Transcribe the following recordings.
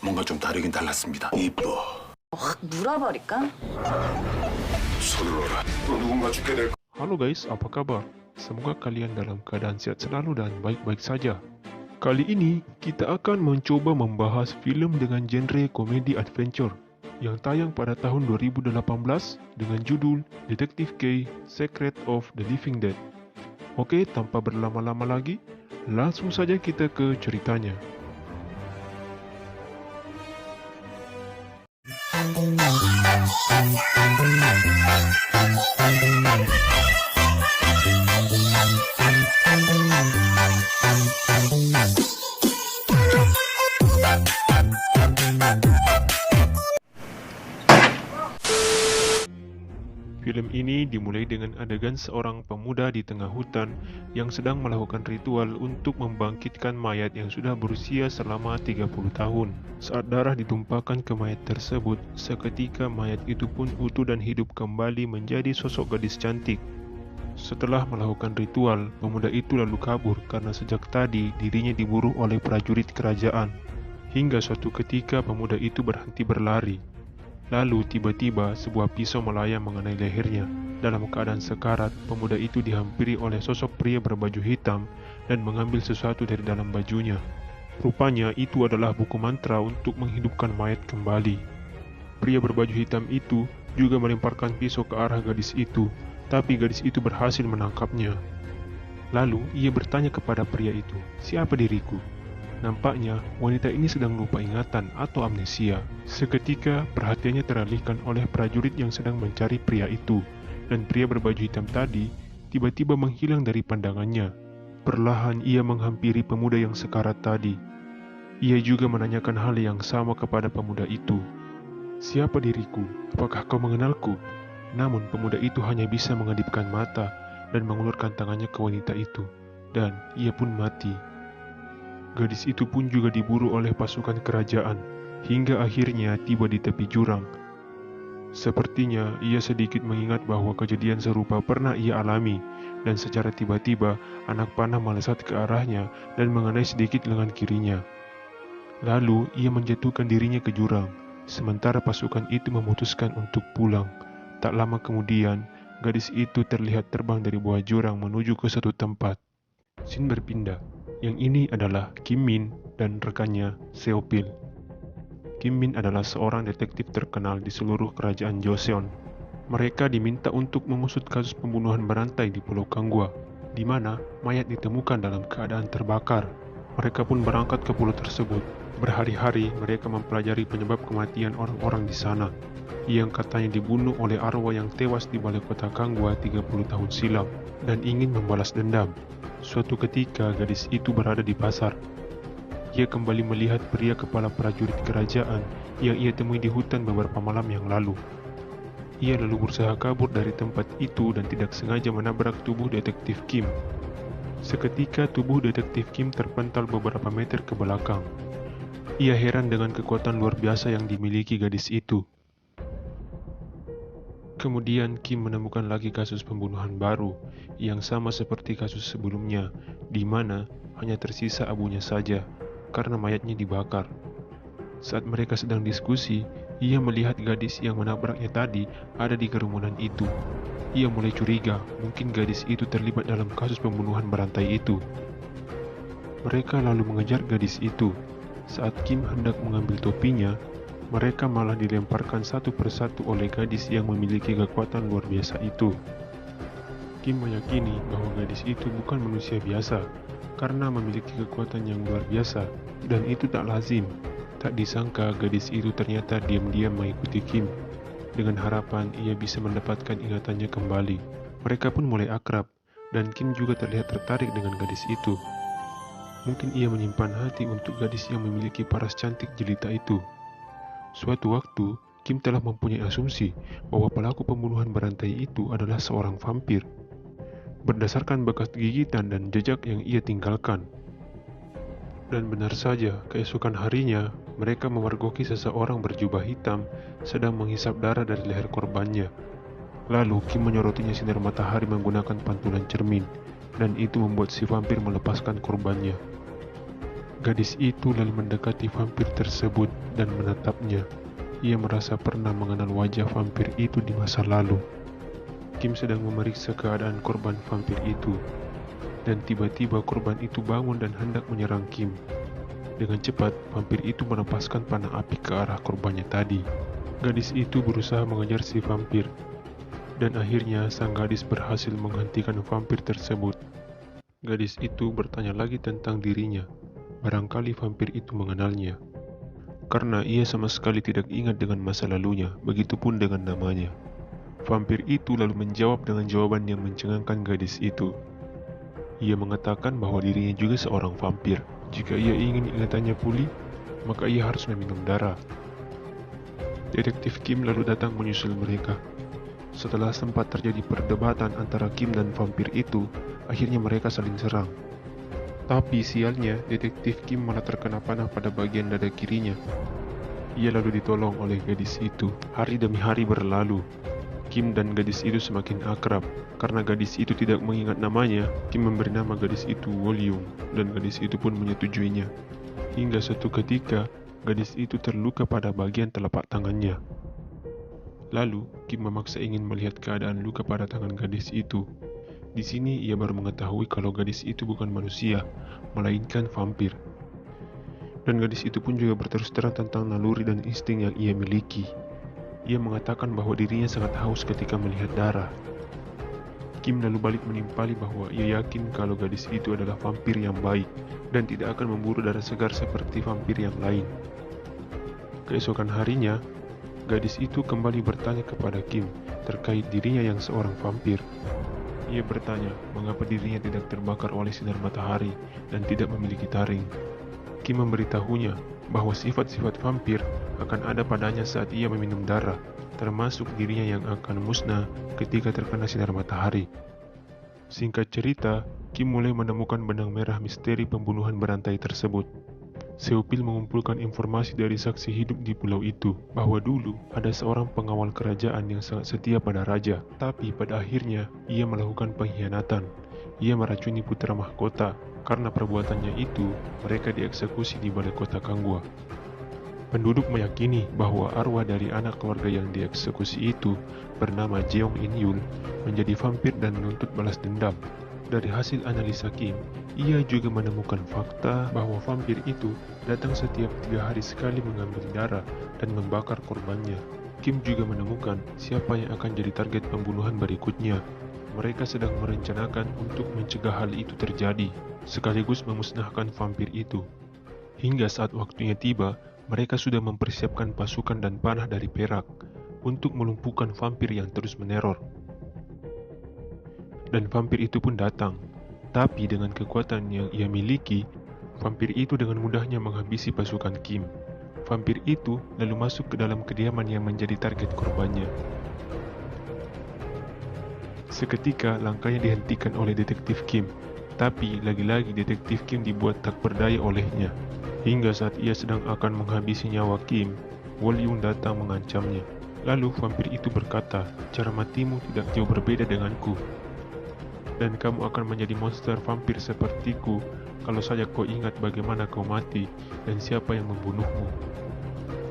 뭔가 좀 다르긴 달랐습니다. 이뻐. 확 물어버릴까? 서둘러라. 또 누군가 죽게 될 Halo guys, apa kabar? Semoga kalian dalam keadaan sehat selalu dan baik-baik saja. Kali ini, kita akan mencoba membahas film dengan genre komedi adventure yang tayang pada tahun 2018 dengan judul Detective K: Secret of the Living Dead. Oke, tanpa berlama-lama lagi, langsung saja kita ke ceritanya. Film ini dimulai dengan adegan seorang pemuda di tengah hutan yang sedang melakukan ritual untuk membangkitkan mayat yang sudah berusia selama 30 tahun. Saat darah ditumpahkan ke mayat tersebut, seketika mayat itu pun utuh dan hidup kembali menjadi sosok gadis cantik. Setelah melakukan ritual, pemuda itu lalu kabur karena sejak tadi dirinya diburu oleh prajurit kerajaan. Hingga suatu ketika pemuda itu berhenti berlari. Lalu tiba-tiba sebuah pisau melayang mengenai lehernya. Dalam keadaan sekarat, pemuda itu dihampiri oleh sosok pria berbaju hitam dan mengambil sesuatu dari dalam bajunya. Rupanya itu adalah buku mantra untuk menghidupkan mayat kembali. Pria berbaju hitam itu juga melemparkan pisau ke arah gadis itu, tapi gadis itu berhasil menangkapnya. Lalu ia bertanya kepada pria itu, "Siapa diriku?" Nampaknya wanita ini sedang lupa ingatan atau amnesia. Seketika perhatiannya teralihkan oleh prajurit yang sedang mencari pria itu, dan pria berbaju hitam tadi tiba-tiba menghilang dari pandangannya. Perlahan ia menghampiri pemuda yang sekarat tadi. Ia juga menanyakan hal yang sama kepada pemuda itu. "Siapa diriku? Apakah kau mengenalku?" Namun pemuda itu hanya bisa mengedipkan mata dan mengulurkan tangannya ke wanita itu, dan ia pun mati. Gadis itu pun juga diburu oleh pasukan kerajaan, hingga akhirnya tiba di tepi jurang. Sepertinya ia sedikit mengingat bahwa kejadian serupa pernah ia alami, dan secara tiba-tiba anak panah melesat ke arahnya dan mengenai sedikit lengan kirinya. Lalu ia menjatuhkan dirinya ke jurang, sementara pasukan itu memutuskan untuk pulang. Tak lama kemudian, gadis itu terlihat terbang dari bawah jurang menuju ke suatu tempat. Scene berpindah. Yang ini adalah Kim Min dan rekannya Seopil. Kim Min adalah seorang detektif terkenal di seluruh kerajaan Joseon. Mereka diminta untuk mengusut kasus pembunuhan berantai di Pulau Kanggwa, di mana mayat ditemukan dalam keadaan terbakar. Mereka pun berangkat ke pulau tersebut. Berhari-hari mereka mempelajari penyebab kematian orang-orang di sana, yang katanya dibunuh oleh arwah yang tewas di balai kota Kanggwa 30 tahun silam dan ingin membalas dendam. Suatu ketika gadis itu berada di pasar. Ia kembali melihat pria kepala prajurit kerajaan yang ia temui di hutan beberapa malam yang lalu. Ia lalu berusaha kabur dari tempat itu dan tidak sengaja menabrak tubuh detektif Kim. Seketika tubuh detektif Kim terpental beberapa meter ke belakang. Ia heran dengan kekuatan luar biasa yang dimiliki gadis itu. Kemudian Kim menemukan lagi kasus pembunuhan baru yang sama seperti kasus sebelumnya, di mana hanya tersisa abunya saja karena mayatnya dibakar. Saat mereka sedang diskusi, ia melihat gadis yang menabraknya tadi ada di kerumunan itu. Ia mulai curiga mungkin gadis itu terlibat dalam kasus pembunuhan berantai itu. Mereka lalu mengejar gadis itu. Saat Kim hendak mengambil topinya, mereka malah dilemparkan satu persatu oleh gadis yang memiliki kekuatan luar biasa itu. Kim meyakini bahwa gadis itu bukan manusia biasa karena memiliki kekuatan yang luar biasa, dan itu tak lazim. Tak disangka gadis itu ternyata diam-diam mengikuti Kim dengan harapan ia bisa mendapatkan ingatannya kembali. Mereka pun mulai akrab, dan Kim juga terlihat tertarik dengan gadis itu. Mungkin ia menyimpan hati untuk gadis yang memiliki paras cantik jelita itu. Suatu waktu, Kim telah mempunyai asumsi bahwa pelaku pembunuhan berantai itu adalah seorang vampir, berdasarkan bekas gigitan dan jejak yang ia tinggalkan. Dan benar saja, keesokan harinya, mereka memergoki seseorang berjubah hitam sedang menghisap darah dari leher korbannya. Lalu, Kim menyorotinya sinar matahari menggunakan pantulan cermin, dan itu membuat si vampir melepaskan korbannya. Gadis itu lalu mendekati vampir tersebut dan menatapnya. Ia merasa pernah mengenal wajah vampir itu di masa lalu. Kim sedang memeriksa keadaan korban vampir itu. Dan tiba-tiba korban itu bangun dan hendak menyerang Kim. Dengan cepat, vampir itu melepaskan panah api ke arah korbannya tadi. Gadis itu berusaha mengejar si vampir. Dan akhirnya sang gadis berhasil menghentikan vampir tersebut. Gadis itu bertanya lagi tentang dirinya. Barangkali vampir itu mengenalnya. Karena ia sama sekali tidak ingat dengan masa lalunya, begitupun dengan namanya. Vampir itu lalu menjawab dengan jawaban yang mencengangkan gadis itu. Ia mengatakan bahwa dirinya juga seorang vampir. Jika ia ingin ingatannya pulih, maka ia harus meminum darah. Detektif Kim lalu datang menyusul mereka. Setelah sempat terjadi perdebatan antara Kim dan vampir itu, akhirnya mereka saling serang. Tapi sialnya, detektif Kim malah terkena panah pada bagian dada kirinya. Ia lalu ditolong oleh gadis itu. Hari demi hari berlalu. Kim dan gadis itu semakin akrab. Karena gadis itu tidak mengingat namanya, Kim memberi nama gadis itu Wolyung, dan gadis itu pun menyetujuinya. Hingga suatu ketika, gadis itu terluka pada bagian telapak tangannya. Lalu, Kim memaksa ingin melihat keadaan luka pada tangan gadis itu. Di sini ia baru mengetahui kalau gadis itu bukan manusia, melainkan vampir. Dan gadis itu pun juga berterus terang tentang naluri dan insting yang ia miliki. Ia mengatakan bahwa dirinya sangat haus ketika melihat darah. Kim lalu balik menimpali bahwa ia yakin kalau gadis itu adalah vampir yang baik dan tidak akan memburu darah segar seperti vampir yang lain. Keesokan harinya, gadis itu kembali bertanya kepada Kim terkait dirinya yang seorang vampir. Ia bertanya mengapa dirinya tidak terbakar oleh sinar matahari dan tidak memiliki taring. Kim memberitahunya bahwa sifat-sifat vampir akan ada padanya saat ia meminum darah, termasuk dirinya yang akan musnah ketika terkena sinar matahari. Singkat cerita, Kim mulai menemukan benang merah misteri pembunuhan berantai tersebut. Seupil mengumpulkan informasi dari saksi hidup di pulau itu, bahwa dulu ada seorang pengawal kerajaan yang sangat setia pada raja, tapi pada akhirnya ia melakukan pengkhianatan. Ia meracuni putra mahkota, karena perbuatannya itu mereka dieksekusi di balai kota Kangwa. Penduduk meyakini bahwa arwah dari anak keluarga yang dieksekusi itu bernama Jeong In Yul menjadi vampir dan menuntut balas dendam. Dari hasil analisa Kim, ia juga menemukan fakta bahwa vampir itu datang setiap 3 hari sekali mengambil darah dan membakar korbannya. Kim juga menemukan siapa yang akan jadi target pembunuhan berikutnya. Mereka sedang merencanakan untuk mencegah hal itu terjadi, sekaligus memusnahkan vampir itu. Hingga saat waktunya tiba, mereka sudah mempersiapkan pasukan dan panah dari perak untuk melumpuhkan vampir yang terus meneror. Dan vampir itu pun datang. Tapi dengan kekuatan yang ia miliki, vampir itu dengan mudahnya menghabisi pasukan Kim. Vampir itu lalu masuk ke dalam kediaman yang menjadi target korbannya. Seketika langkahnya dihentikan oleh detektif Kim, tapi lagi-lagi detektif Kim dibuat tak berdaya olehnya. Hingga saat ia sedang akan menghabisi nyawa Kim, Wolyung datang mengancamnya. Lalu vampir itu berkata, cara matimu tidak jauh berbeda denganku. Dan kamu akan menjadi monster vampir sepertiku kalau saja kau ingat bagaimana kau mati dan siapa yang membunuhmu.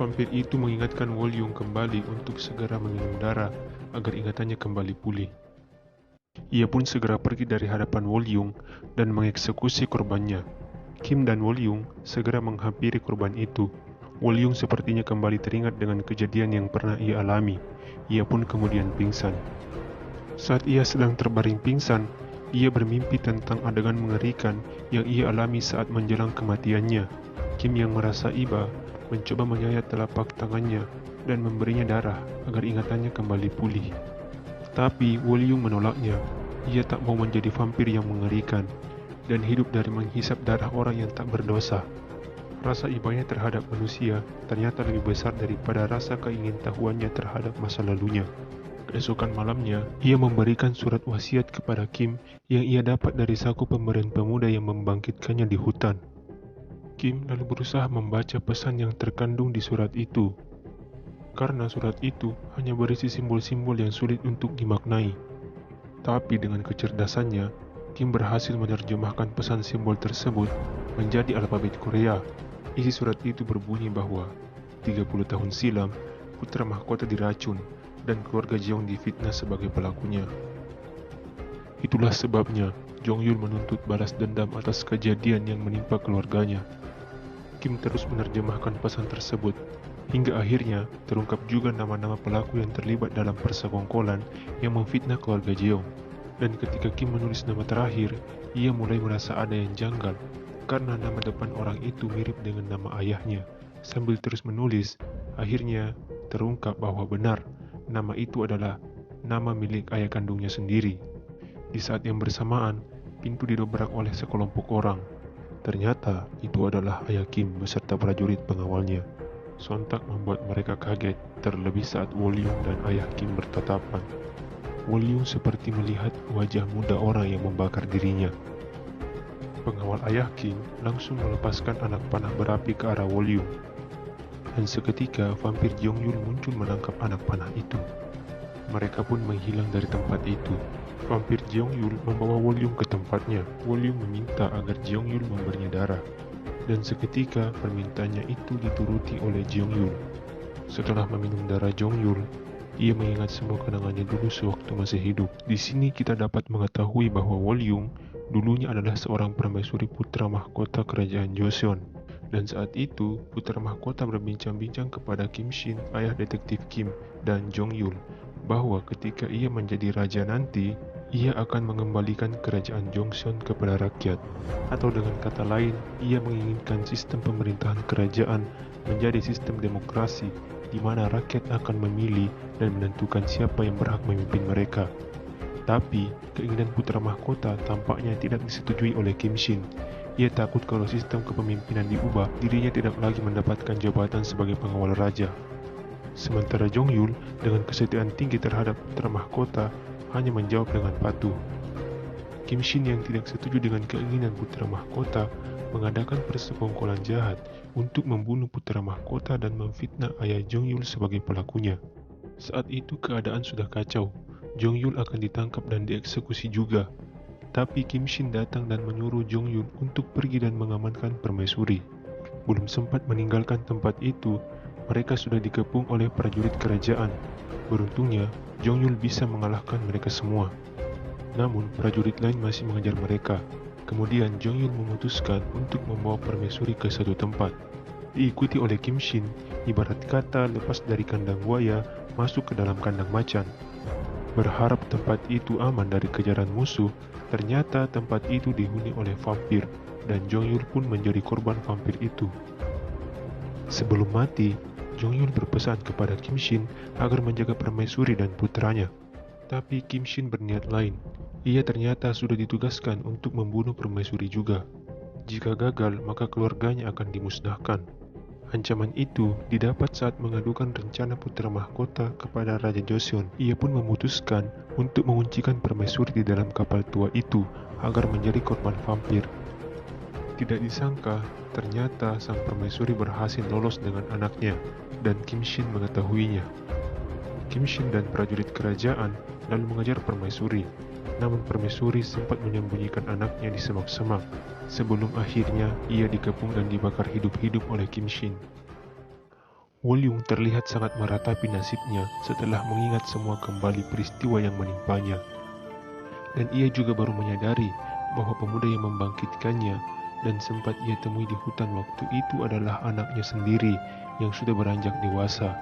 Vampir itu mengingatkan Wolyung kembali untuk segera meminum darah agar ingatannya kembali pulih. Ia pun segera pergi dari hadapan Wolyung dan mengeksekusi korbannya. Kim dan Wolyung segera menghampiri korban itu. Wolyung sepertinya kembali teringat dengan kejadian yang pernah ia alami. Ia pun kemudian pingsan. Saat ia sedang terbaring pingsan, ia bermimpi tentang adegan mengerikan yang ia alami saat menjelang kematiannya. Kim yang merasa iba mencoba menyayat telapak tangannya dan memberinya darah agar ingatannya kembali pulih. Tapi Wolyung menolaknya. Ia tak mau menjadi vampir yang mengerikan dan hidup dari menghisap darah orang yang tak berdosa. Rasa ibanya terhadap manusia ternyata lebih besar daripada rasa keingintahuannya terhadap masa lalunya. Keesokan malamnya, ia memberikan surat wasiat kepada Kim yang ia dapat dari saku pemberian pemuda yang membangkitkannya di hutan. Kim lalu berusaha membaca pesan yang terkandung di surat itu. Karena surat itu hanya berisi simbol-simbol yang sulit untuk dimaknai. Tapi dengan kecerdasannya, Kim berhasil menerjemahkan pesan simbol tersebut menjadi alfabet Korea. Isi surat itu berbunyi bahwa 30 tahun silam, putra mahkota diracun dan keluarga Jeong difitnah sebagai pelakunya. Itulah sebabnya Jong Yul menuntut balas dendam atas kejadian yang menimpa keluarganya. Kim terus menerjemahkan pesan tersebut, hingga akhirnya terungkap juga nama-nama pelaku yang terlibat dalam persekongkolan yang memfitnah keluarga Jeong. Dan ketika Kim menulis nama terakhir, ia mulai merasa ada yang janggal, karena nama depan orang itu mirip dengan nama ayahnya. Sambil terus menulis, akhirnya terungkap bahwa benar, nama itu adalah nama milik ayah kandungnya sendiri. Di saat yang bersamaan, pintu didobrak oleh sekelompok orang. Ternyata itu adalah ayah Kim beserta prajurit pengawalnya. Sontak membuat mereka kaget, terlebih saat Wolyung dan ayah Kim bertatapan. Wolyung seperti melihat wajah muda orang yang membakar dirinya. Pengawal ayah Kim langsung melepaskan anak panah berapi ke arah Wolyung. Dan seketika vampir Jong Yul muncul menangkap anak panah itu. Mereka pun menghilang dari tempat itu. Vampir Jeong Yul membawa Wolyung ke tempatnya. Wolyung meminta agar Jeong Yul memberinya darah. Dan seketika permintaannya itu dituruti oleh Jeong Yul. Setelah meminum darah Jeong Yul, ia mengingat semua kenangannya dulu sewaktu masih hidup. Di sini kita dapat mengetahui bahwa Wolyung dulunya adalah seorang permaisuri putra mahkota kerajaan Joseon. Dan saat itu, putra mahkota berbincang-bincang kepada Kim Shin, ayah detektif Kim, dan Jong Yul, bahwa ketika ia menjadi raja nanti, ia akan mengembalikan kerajaan Joseon kepada rakyat. Atau dengan kata lain, ia menginginkan sistem pemerintahan kerajaan menjadi sistem demokrasi, di mana rakyat akan memilih dan menentukan siapa yang berhak memimpin mereka. Tapi, keinginan putra mahkota tampaknya tidak disetujui oleh Kim Shin. Ia takut kalau sistem kepemimpinan diubah, dirinya tidak lagi mendapatkan jabatan sebagai pengawal raja. Sementara Jong Yul dengan kesetiaan tinggi terhadap putra mahkota hanya menjawab dengan patuh. Kim Shin yang tidak setuju dengan keinginan putra mahkota mengadakan persekongkolan jahat untuk membunuh putra mahkota dan memfitnah ayah Jong Yul sebagai pelakunya. Saat itu keadaan sudah kacau. Jong Yul akan ditangkap dan dieksekusi juga. Tapi Kim Shin datang dan menyuruh Jong Yul untuk pergi dan mengamankan permaisuri. Belum sempat meninggalkan tempat itu, mereka sudah dikepung oleh prajurit kerajaan. Beruntungnya, Jong Yul bisa mengalahkan mereka semua. Namun, prajurit lain masih mengejar mereka. Kemudian, Jong Yul memutuskan untuk membawa permaisuri ke satu tempat. Diikuti oleh Kim Shin, ibarat kata lepas dari kandang buaya, masuk ke dalam kandang macan. Berharap tempat itu aman dari kejaran musuh, ternyata tempat itu dihuni oleh vampir, dan Jong Yul pun menjadi korban vampir itu. Sebelum mati, Jong Yul berpesan kepada Kim Shin agar menjaga permaisuri dan putranya. Tapi Kim Shin berniat lain. Ia ternyata sudah ditugaskan untuk membunuh permaisuri juga. Jika gagal, maka keluarganya akan dimusnahkan. Ancaman itu didapat saat mengadukan rencana putra mahkota kepada Raja Joseon. Ia pun memutuskan untuk menguncikan permaisuri di dalam kapal tua itu agar menjadi korban vampir. Tidak disangka, ternyata sang permaisuri berhasil lolos dengan anaknya, dan Kim Shin mengetahuinya. Kim Shin dan prajurit kerajaan lalu mengejar permaisuri. Namun permaisuri sempat menyembunyikan anaknya di semak-semak, sebelum akhirnya ia dikepung dan dibakar hidup-hidup oleh Kim Shin. Wolyung terlihat sangat meratapi nasibnya setelah mengingat semua kembali peristiwa yang menimpanya. Dan ia juga baru menyadari bahwa pemuda yang membangkitkannya dan sempat ia temui di hutan waktu itu adalah anaknya sendiri yang sudah beranjak dewasa.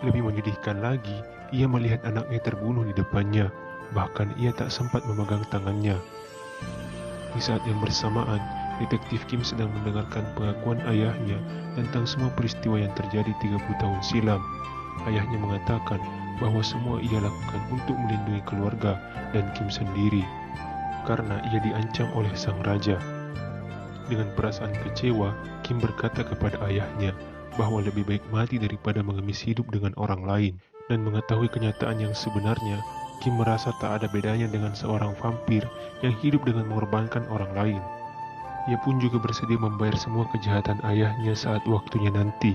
Lebih menyedihkan lagi, ia melihat anaknya terbunuh di depannya. Bahkan ia tak sempat memegang tangannya. Di saat yang bersamaan, detektif Kim sedang mendengarkan pengakuan ayahnya tentang semua peristiwa yang terjadi 30 tahun silam. Ayahnya mengatakan bahwa semua ia lakukan untuk melindungi keluarga dan Kim sendiri, karena ia diancam oleh sang raja. Dengan perasaan kecewa, Kim berkata kepada ayahnya bahwa lebih baik mati daripada mengemis hidup dengan orang lain. Dan mengetahui kenyataan yang sebenarnya, Kim merasa tak ada bedanya dengan seorang vampir yang hidup dengan mengorbankan orang lain. Ia pun juga bersedia membayar semua kejahatan ayahnya saat waktunya nanti.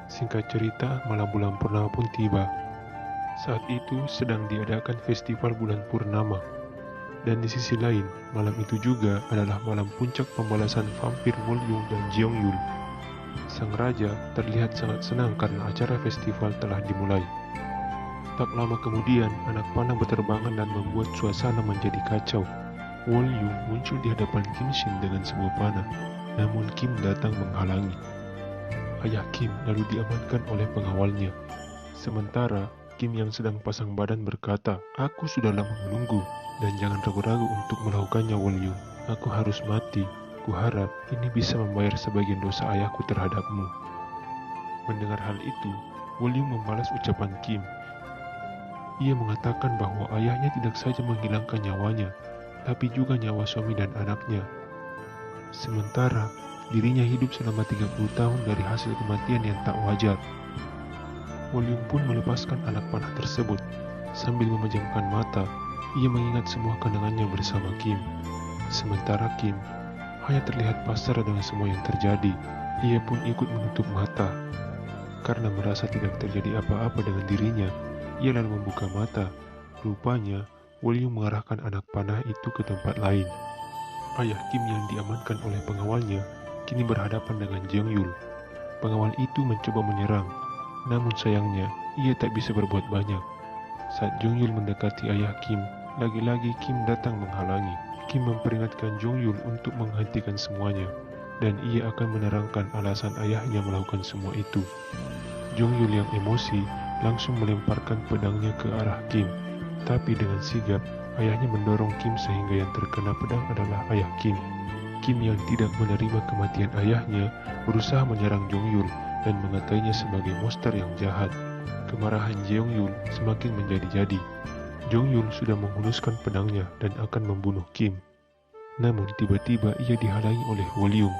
Singkat cerita, malam bulan purnama pun tiba. Saat itu sedang diadakan festival bulan purnama. Dan di sisi lain, malam itu juga adalah malam puncak pembalasan vampir Wolyung dan Jeongyul. Sang raja terlihat sangat senang karena acara festival telah dimulai. Tak lama kemudian, anak panah berterbangan dan membuat suasana menjadi kacau. Wolyung muncul di hadapan Kim Shin dengan sebuah panah, namun Kim datang menghalangi. Ayah Kim lalu diamankan oleh pengawalnya. Sementara Kim yang sedang pasang badan berkata, "Aku sudah lama menunggu, dan jangan ragu-ragu untuk melakukannya, Wolyung. Aku harus mati. Kuharap ini bisa membayar sebagian dosa ayahku terhadapmu." Mendengar hal itu, Wolyung membalas ucapan Kim. Ia mengatakan bahwa ayahnya tidak saja menghilangkan nyawanya, tapi juga nyawa suami dan anaknya. Sementara, dirinya hidup selama 30 tahun dari hasil kematian yang tak wajar. Wolyung pun melepaskan anak panah tersebut. Sambil memejamkan mata, ia mengingat semua kenangannya bersama Kim. Sementara Kim hanya terlihat pasrah dengan semua yang terjadi. Ia pun ikut menutup mata. Karena merasa tidak terjadi apa-apa dengan dirinya, ia lalu membuka mata. Rupanya, Wolyung mengarahkan anak panah itu ke tempat lain. Ayah Kim yang diamankan oleh pengawalnya kini berhadapan dengan Jeongyul. Pengawal itu mencoba menyerang, namun sayangnya ia tak bisa berbuat banyak. Saat Jeongyul mendekati ayah Kim, lagi-lagi Kim datang menghalangi. Kim memperingatkan Jeongyul untuk menghentikan semuanya, dan ia akan menerangkan alasan ayahnya melakukan semua itu. Jeongyul yang emosi langsung melemparkan pedangnya ke arah Kim, tapi dengan sigap ayahnya mendorong Kim sehingga yang terkena pedang adalah ayah Kim. Kim yang tidak menerima kematian ayahnya berusaha menyerang Jeongyul dan mengatainya sebagai monster yang jahat. Kemarahan Jeongyul semakin menjadi-jadi. Jeongyul sudah menghunuskan pedangnya dan akan membunuh Kim. Namun tiba-tiba ia dihalangi oleh Wolyung.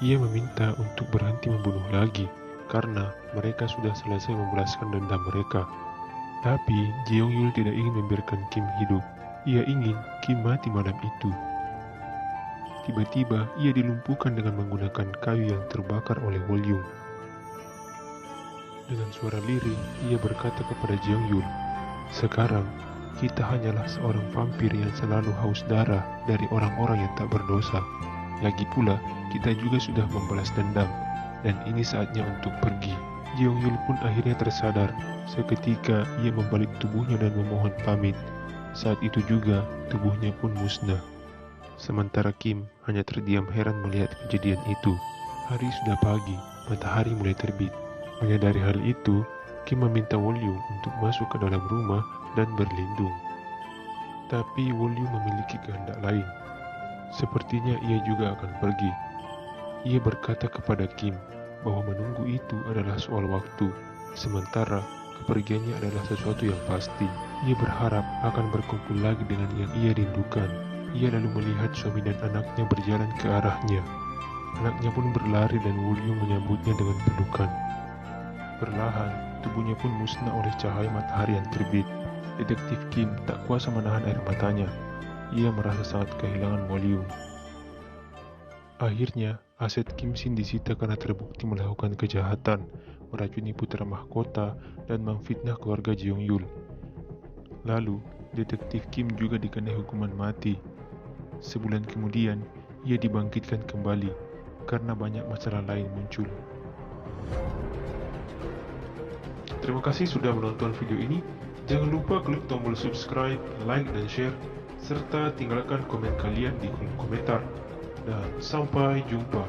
Ia meminta untuk berhenti membunuh lagi karena mereka sudah selesai membalaskan dendam mereka. Tapi Jeongyul tidak ingin membiarkan Kim hidup. Ia ingin Kim mati malam itu. Tiba-tiba ia dilumpuhkan dengan menggunakan kayu yang terbakar oleh Wolyung. Dengan suara lirih, ia berkata kepada Jeongyul, "Sekarang, kita hanyalah seorang vampir yang selalu haus darah dari orang-orang yang tak berdosa. Lagi pula, kita juga sudah membalas dendam, dan ini saatnya untuk pergi." Jeongyul pun akhirnya tersadar. Seketika, ia membalik tubuhnya dan memohon pamit. Saat itu juga, tubuhnya pun musnah. Sementara Kim hanya terdiam heran melihat kejadian itu. Hari sudah pagi, matahari mulai terbit. Menyadari hal itu, Kim meminta Wolyung untuk masuk ke dalam rumah dan berlindung. Tapi Wolyung memiliki kehendak lain. Sepertinya ia juga akan pergi. Ia berkata kepada Kim bahwa menunggu itu adalah soal waktu, sementara kepergiannya adalah sesuatu yang pasti. Ia berharap akan berkumpul lagi dengan yang ia rindukan. Ia lalu melihat suami dan anaknya berjalan ke arahnya. Anaknya pun berlari dan Wolyung menyambutnya dengan pelukan. Perlahan, tubuhnya pun musnah oleh cahaya matahari yang terbit. Detektif Kim tak kuasa menahan air matanya. Ia merasa sangat kehilangan Wolyung. Akhirnya, aset Kim Shin disita karena terbukti melakukan kejahatan, meracuni putra mahkota, dan memfitnah keluarga Jeongyul. Lalu, detektif Kim juga dikenai hukuman mati. Sebulan kemudian, ia dibangkitkan kembali karena banyak masalah lain muncul. Terima kasih sudah menonton video ini. Jangan lupa klik tombol subscribe, like, dan share, serta tinggalkan komen kalian di kolom komentar. Dan sampai jumpa.